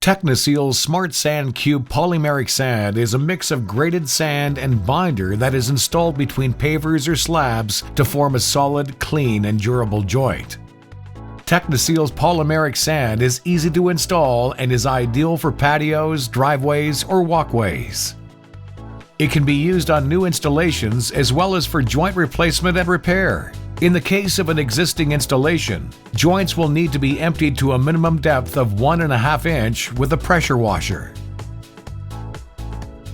Techniseal's SmartSand Cube polymeric sand is a mix of grated sand and binder that is installed between pavers or slabs to form a solid, clean, and durable joint. Techniseal's polymeric sand is easy to install and is ideal for patios, driveways, or walkways. It can be used on new installations as well as for joint replacement and repair. In the case of an existing installation, joints will need to be emptied to a minimum depth of 1.5 inch with a pressure washer.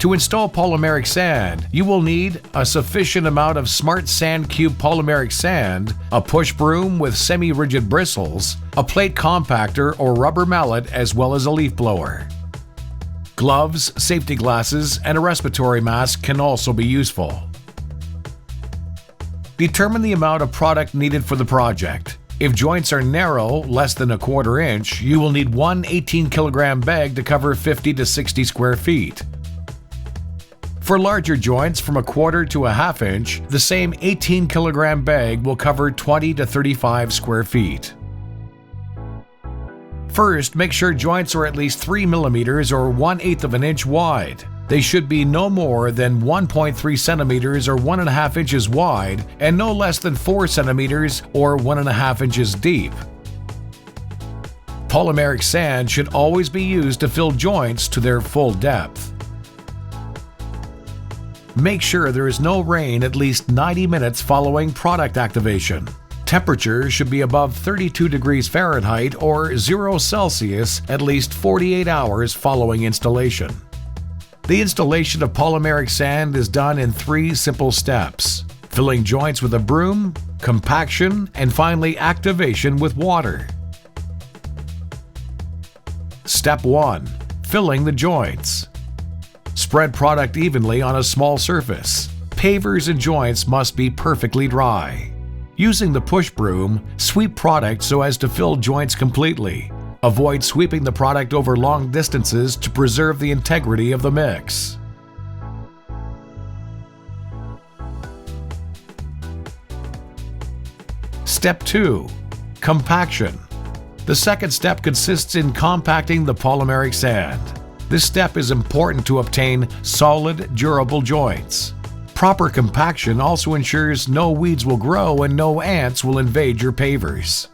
To install polymeric sand, you will need a sufficient amount of SmartSand Cube polymeric sand, a push broom with semi-rigid bristles, a plate compactor or rubber mallet, as well as a leaf blower. Gloves, safety glasses, and a respiratory mask can also be useful. Determine the amount of product needed for the project. If joints are narrow, less than 1/4 inch, you will need one 18-kilogram bag to cover 50 to 60 square feet. For larger joints from 1/4 to 1/2 inch, the same 18-kilogram bag will cover 20 to 35 square feet. First, make sure joints are at least 3 millimeters or 1/8 of an inch wide. They should be no more than 1.3 centimeters or 1.5 inches wide and no less than 4 centimeters or 1.5 inches deep. Polymeric sand should always be used to fill joints to their full depth. Make sure there is no rain at least 90 minutes following product activation. Temperature should be above 32 degrees Fahrenheit or 0 Celsius at least 48 hours following installation. The installation of polymeric sand is done in 3 simple steps: filling joints with a broom, compaction, and finally activation with water. Step 1. Filling the joints. Spread product evenly on a small surface. Pavers and joints must be perfectly dry. Using the push broom, sweep product so as to fill joints completely. Avoid sweeping the product over long distances to preserve the integrity of the mix. Step 2. Compaction. The second step consists in compacting the polymeric sand. This step is important to obtain solid, durable joints. Proper compaction also ensures no weeds will grow and no ants will invade your pavers.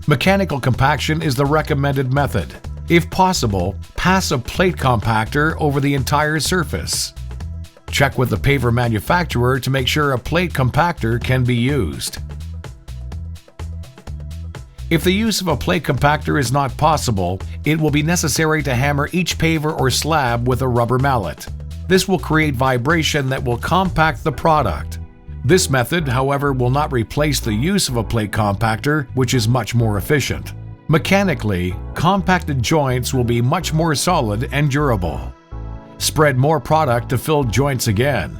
Mechanical compaction is the recommended method. If possible, pass a plate compactor over the entire surface. Check with the paver manufacturer to make sure a plate compactor can be used. If the use of a plate compactor is not possible, it will be necessary to hammer each paver or slab with a rubber mallet. This will create vibration that will compact the product. This method, however, will not replace the use of a plate compactor, which is much more efficient. Mechanically, compacted joints will be much more solid and durable. Spread more product to fill joints again.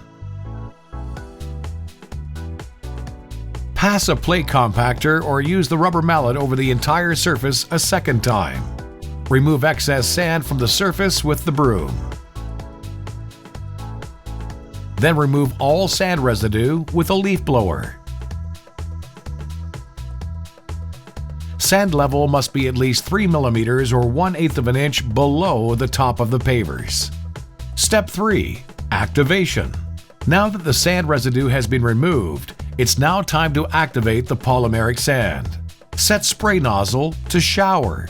Pass a plate compactor or use the rubber mallet over the entire surface a second time. Remove excess sand from the surface with the broom. Then remove all sand residue with a leaf blower. Sand level must be at least 3 millimeters or 1/8 of an inch below the top of the pavers. Step 3. Activation. Now that the sand residue has been removed, it's now time to activate the polymeric sand. Set spray nozzle to shower.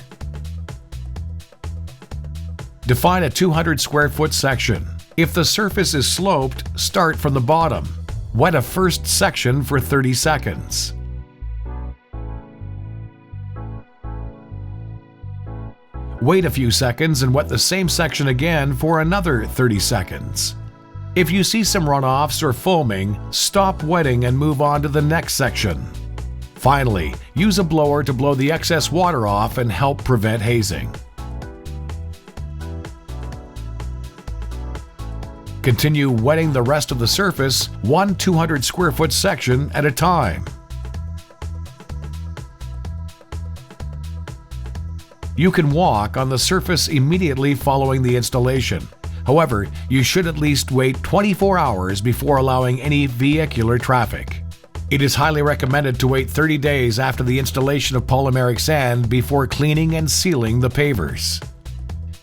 Define a 200 square foot section. If the surface is sloped, start from the bottom. Wet a first section for 30 seconds. Wait a few seconds and wet the same section again for another 30 seconds. If you see some runoffs or foaming, stop wetting and move on to the next section. Finally, use a blower to blow the excess water off and help prevent hazing. Continue wetting the rest of the surface, one 200 square foot section at a time. You can walk on the surface immediately following the installation. However, you should at least wait 24 hours before allowing any vehicular traffic. It is highly recommended to wait 30 days after the installation of polymeric sand before cleaning and sealing the pavers.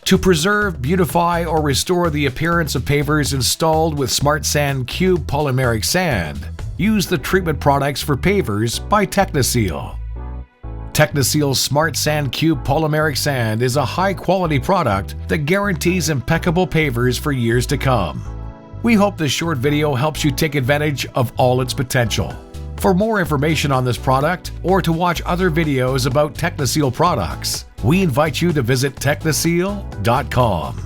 To preserve, beautify, or restore the appearance of pavers installed with SmartSand Cube polymeric sand, use the treatment products for pavers by Techniseal. Techniseal's SmartSand Cube polymeric sand is a high-quality product that guarantees impeccable pavers for years to come. We hope this short video helps you take advantage of all its potential. For more information on this product or to watch other videos about Techniseal products, we invite you to visit Techniseal.com.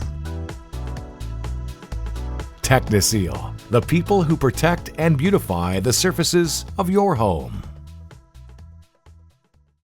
Techniseal, the people who protect and beautify the surfaces of your home.